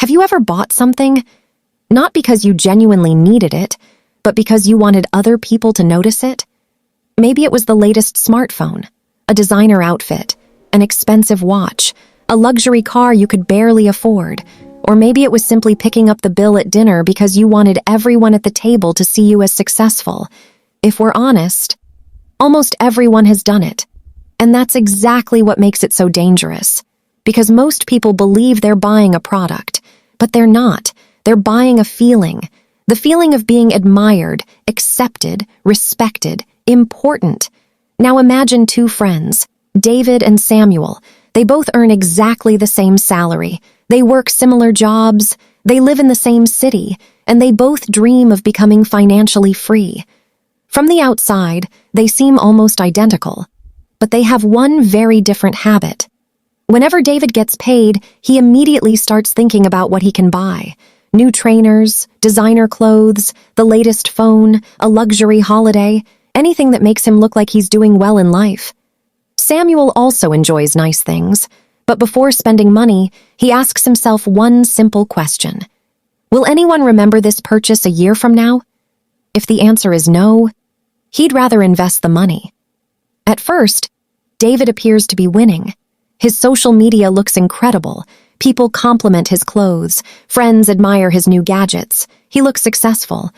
Have you ever bought something, not because you genuinely needed it, but because you wanted other people to notice it? Maybe it was the latest smartphone, a designer outfit, an expensive watch, a luxury car you could barely afford, or maybe it was simply picking up the bill at dinner because you wanted everyone at the table to see you as successful. If we're honest, almost everyone has done it. And that's exactly what makes it so dangerous. Because most people believe they're buying a product, but they're not. They're buying a feeling. The feeling of being admired, accepted, respected, important. Now imagine two friends, David and Samuel. They both earn exactly the same salary. They work similar jobs. They live in the same city. And they both dream of becoming financially free. From the outside, they seem almost identical. But they have one very different habit. Whenever David gets paid, he immediately starts thinking about what he can buy. New trainers, designer clothes, the latest phone, a luxury holiday, anything that makes him look like he's doing well in life. Samuel also enjoys nice things, but before spending money, he asks himself one simple question. Will anyone remember this purchase a year from now? If the answer is no, he'd rather invest the money. At first, David appears to be winning. His social media looks incredible. People compliment his clothes. Friends admire his new gadgets. He looks successful.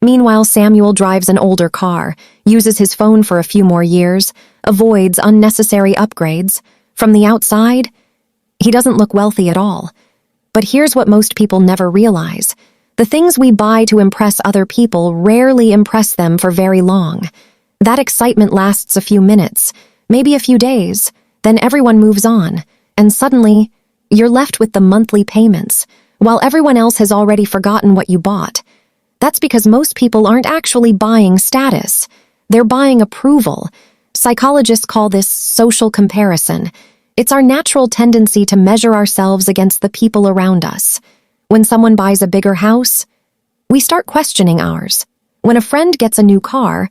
Meanwhile, Samuel drives an older car, uses his phone for a few more years, avoids unnecessary upgrades. From the outside, he doesn't look wealthy at all. But here's what most people never realize. The things we buy to impress other people rarely impress them for very long. That excitement lasts a few minutes, maybe a few days, then everyone moves on, and suddenly, you're left with the monthly payments, while everyone else has already forgotten what you bought. That's because most people aren't actually buying status. They're buying approval. Psychologists call this social comparison. It's our natural tendency to measure ourselves against the people around us. When someone buys a bigger house, we start questioning ours. When a friend gets a new car,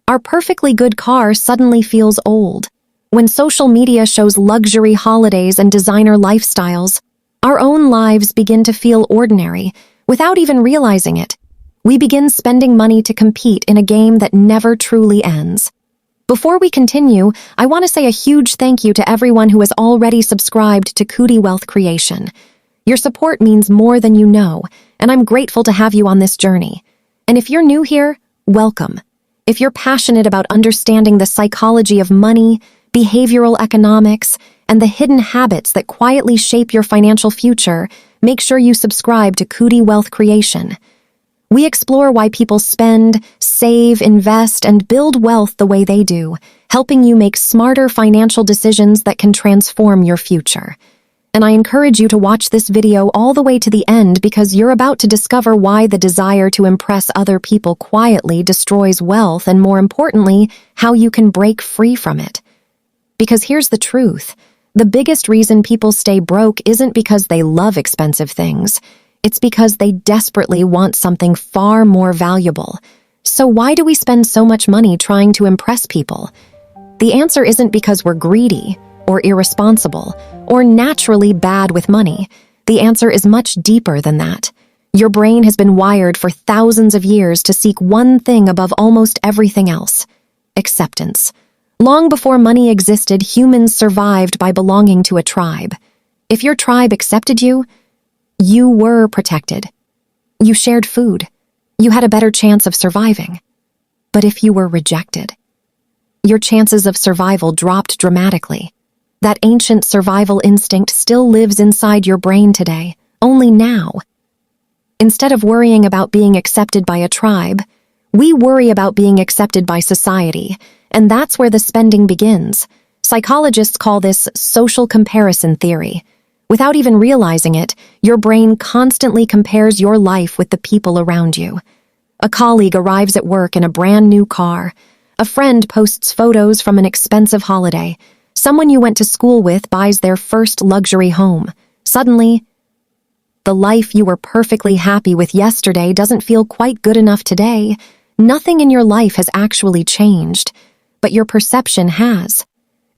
our perfectly good car suddenly feels old. When social media shows luxury holidays and designer lifestyles, our own lives begin to feel ordinary without even realizing it. We begin spending money to compete in a game that never truly ends. Before we continue, I want to say a huge thank you to everyone who has already subscribed to Kudi Wealth Creation. Your support means more than you know, and I'm grateful to have you on this journey. And if you're new here, welcome. If you're passionate about understanding the psychology of money, behavioral economics, and the hidden habits that quietly shape your financial future, make sure you subscribe to Kudi Wealth Creation. We explore why people spend, save, invest, and build wealth the way they do, helping you make smarter financial decisions that can transform your future. And I encourage you to watch this video all the way to the end because you're about to discover why the desire to impress other people quietly destroys wealth and, more importantly, how you can break free from it. Because here's the truth. The biggest reason people stay broke isn't because they love expensive things. It's because they desperately want something far more valuable. So why do we spend so much money trying to impress people? The answer isn't because we're greedy, or irresponsible, or naturally bad with money. The answer is much deeper than that. Your brain has been wired for thousands of years to seek one thing above almost everything else: acceptance. Long before money existed, humans survived by belonging to a tribe. If your tribe accepted you, you were protected. You shared food. You had a better chance of surviving. But if you were rejected, your chances of survival dropped dramatically. That ancient survival instinct still lives inside your brain today, only now. Instead of worrying about being accepted by a tribe, we worry about being accepted by society, and that's where the spending begins. Psychologists call this social comparison theory. Without even realizing it, your brain constantly compares your life with the people around you. A colleague arrives at work in a brand new car. A friend posts photos from an expensive holiday. Someone you went to school with buys their first luxury home. Suddenly, the life you were perfectly happy with yesterday doesn't feel quite good enough today. Nothing in your life has actually changed, but your perception has.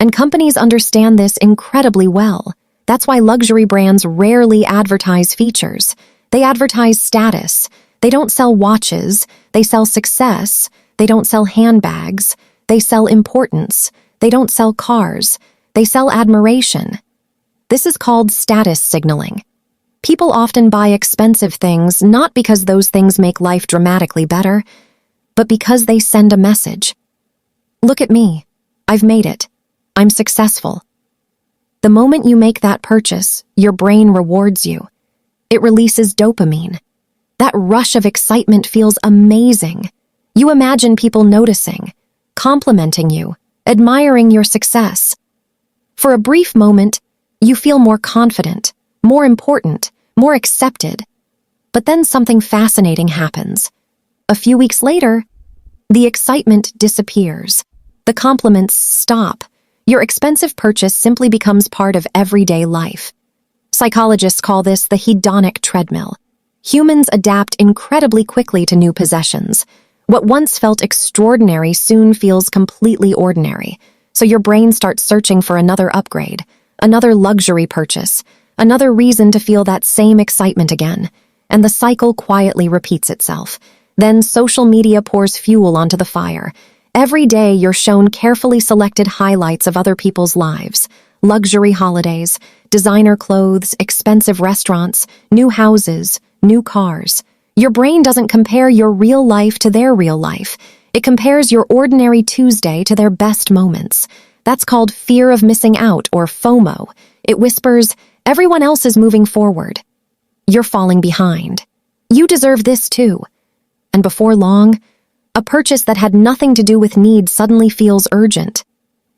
And companies understand this incredibly well. That's why luxury brands rarely advertise features. They advertise status. They don't sell watches. They sell success. They don't sell handbags. They sell importance. They don't sell cars. They sell admiration. This is called status signaling. People often buy expensive things not because those things make life dramatically better, but because they send a message. Look at me. I've made it. I'm successful. The moment you make that purchase, your brain rewards you. It releases dopamine. That rush of excitement feels amazing. You imagine people noticing, complimenting you, admiring your success. For a brief moment, you feel more confident, more important, more accepted. But then something fascinating happens. A few weeks later, the excitement disappears. The compliments stop. Your expensive purchase simply becomes part of everyday life. Psychologists call this the hedonic treadmill. Humans adapt incredibly quickly to new possessions. What once felt extraordinary soon feels completely ordinary. So your brain starts searching for another upgrade, another luxury purchase, another reason to feel that same excitement again. And the cycle quietly repeats itself. Then social media pours fuel onto the fire. Every day you're shown carefully selected highlights of other people's lives. Luxury holidays, designer clothes, expensive restaurants, new houses, new cars. Your brain doesn't compare your real life to their real life. It compares your ordinary Tuesday to their best moments. That's called fear of missing out, or FOMO. It whispers, everyone else is moving forward. You're falling behind. You deserve this too. And before long, a purchase that had nothing to do with need suddenly feels urgent.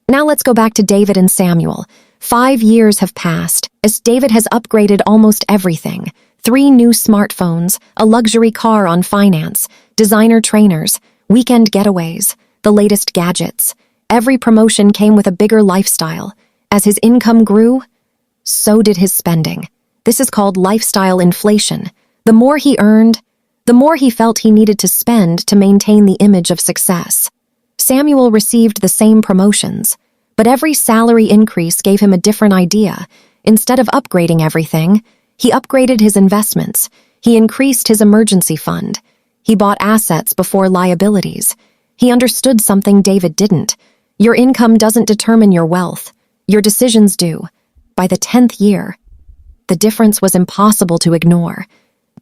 Now let's go back to David and Samuel. 5 years have passed, as David has upgraded almost everything. 3 new smartphones, a luxury car on finance, designer trainers, weekend getaways, the latest gadgets. Every promotion came with a bigger lifestyle. As his income grew, so did his spending. This is called lifestyle inflation. The more he earned, the more he felt he needed to spend to maintain the image of success. Samuel received the same promotions, but every salary increase gave him a different idea. Instead of upgrading everything, he upgraded his investments. He increased his emergency fund. He bought assets before liabilities. He understood something David didn't. Your income doesn't determine your wealth. Your decisions do. By the 10th year, the difference was impossible to ignore.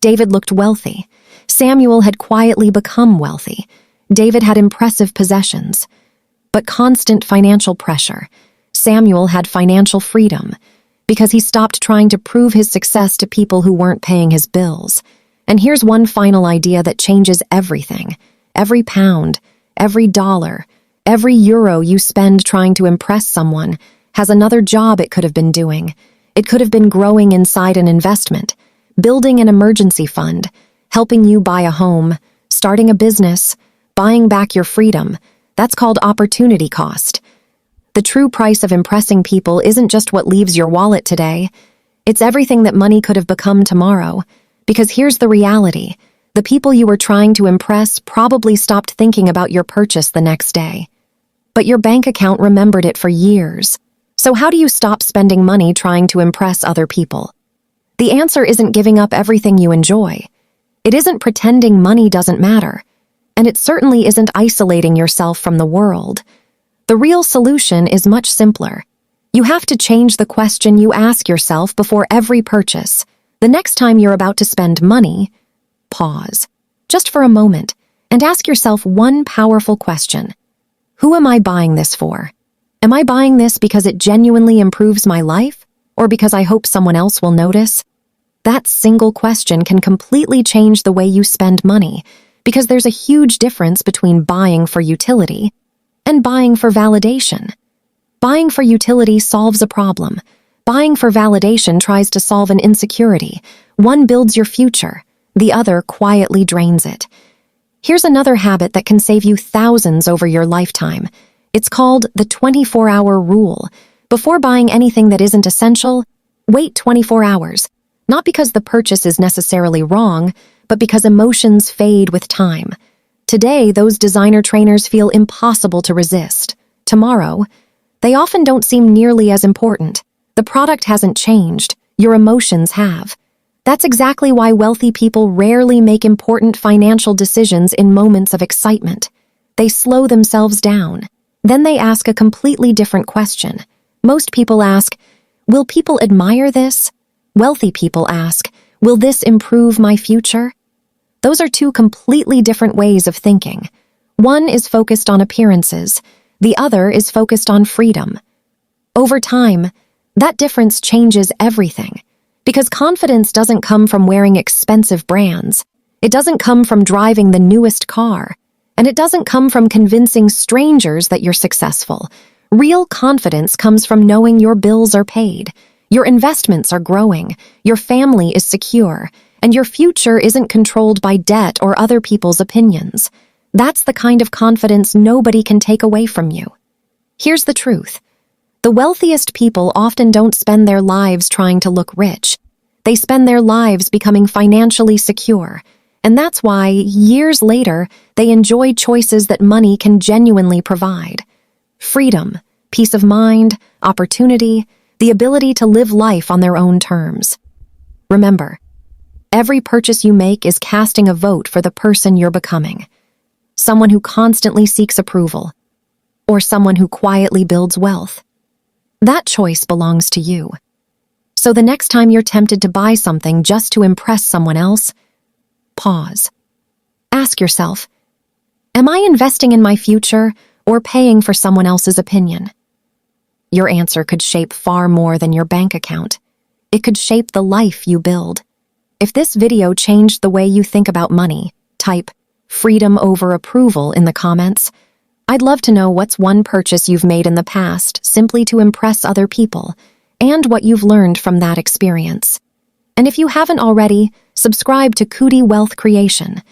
David looked wealthy. Samuel had quietly become wealthy. David had impressive possessions, but constant financial pressure. Samuel had financial freedom because he stopped trying to prove his success to people who weren't paying his bills. And here's one final idea that changes everything. Every pound, every dollar, every euro you spend trying to impress someone has another job it could have been doing. It could have been growing inside an investment, building an emergency fund, helping you buy a home, starting a business, buying back your freedom. That's called opportunity cost. The true price of impressing people isn't just what leaves your wallet today. It's everything that money could have become tomorrow. Because here's the reality. The people you were trying to impress probably stopped thinking about your purchase the next day. But your bank account remembered it for years. So how do you stop spending money trying to impress other people? The answer isn't giving up everything you enjoy. It isn't pretending money doesn't matter. And it certainly isn't isolating yourself from the world. The real solution is much simpler. You have to change the question you ask yourself before every purchase. The next time you're about to spend money, pause, just for a moment, and ask yourself one powerful question. Who am I buying this for? Am I buying this because it genuinely improves my life, or because I hope someone else will notice? That single question can completely change the way you spend money, because there's a huge difference between buying for utility and buying for validation. Buying for utility solves a problem. Buying for validation tries to solve an insecurity. One builds your future, the other quietly drains it. Here's another habit that can save you thousands over your lifetime. It's called the 24-hour rule. Before buying anything that isn't essential, wait 24 hours. Not because the purchase is necessarily wrong, but because emotions fade with time. Today, those designer trainers feel impossible to resist. Tomorrow, they often don't seem nearly as important. The product hasn't changed, your emotions have. That's exactly why wealthy people rarely make important financial decisions in moments of excitement. They slow themselves down. Then they ask a completely different question. Most people ask, will people admire this? Wealthy people ask, will this improve my future? Those are two completely different ways of thinking. One is focused on appearances, the other is focused on freedom. Over time, that difference changes everything. Because confidence doesn't come from wearing expensive brands. It doesn't come from driving the newest car. And it doesn't come from convincing strangers that you're successful. Real confidence comes from knowing your bills are paid, your investments are growing, your family is secure, and your future isn't controlled by debt or other people's opinions. That's the kind of confidence nobody can take away from you. Here's the truth. The wealthiest people often don't spend their lives trying to look rich. They spend their lives becoming financially secure, and that's why, years later, they enjoy choices that money can genuinely provide. Freedom, peace of mind, opportunity, the ability to live life on their own terms. Remember, every purchase you make is casting a vote for the person you're becoming. Someone who constantly seeks approval, or someone who quietly builds wealth. That choice belongs to you. So the next time you're tempted to buy something just to impress someone else, pause. Ask yourself, am I investing in my future or paying for someone else's opinion? Your answer could shape far more than your bank account. It could shape the life you build. If this video changed the way you think about money, type freedom over approval in the comments. I'd love to know what's one purchase you've made in the past simply to impress other people, and what you've learned from that experience. And if you haven't already, subscribe to Kudi Wealth Creation.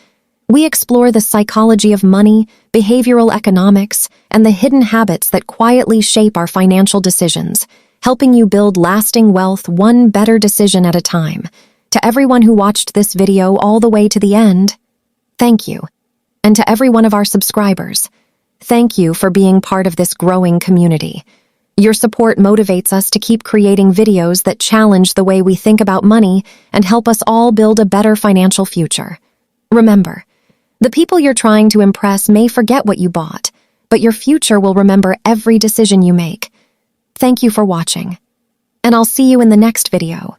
We explore the psychology of money, behavioral economics, and the hidden habits that quietly shape our financial decisions, helping you build lasting wealth one better decision at a time. To everyone who watched this video all the way to the end, thank you. And to every one of our subscribers, thank you for being part of this growing community. Your support motivates us to keep creating videos that challenge the way we think about money and help us all build a better financial future. Remember, the people you're trying to impress may forget what you bought, but your future will remember every decision you make. Thank you for watching, and I'll see you in the next video.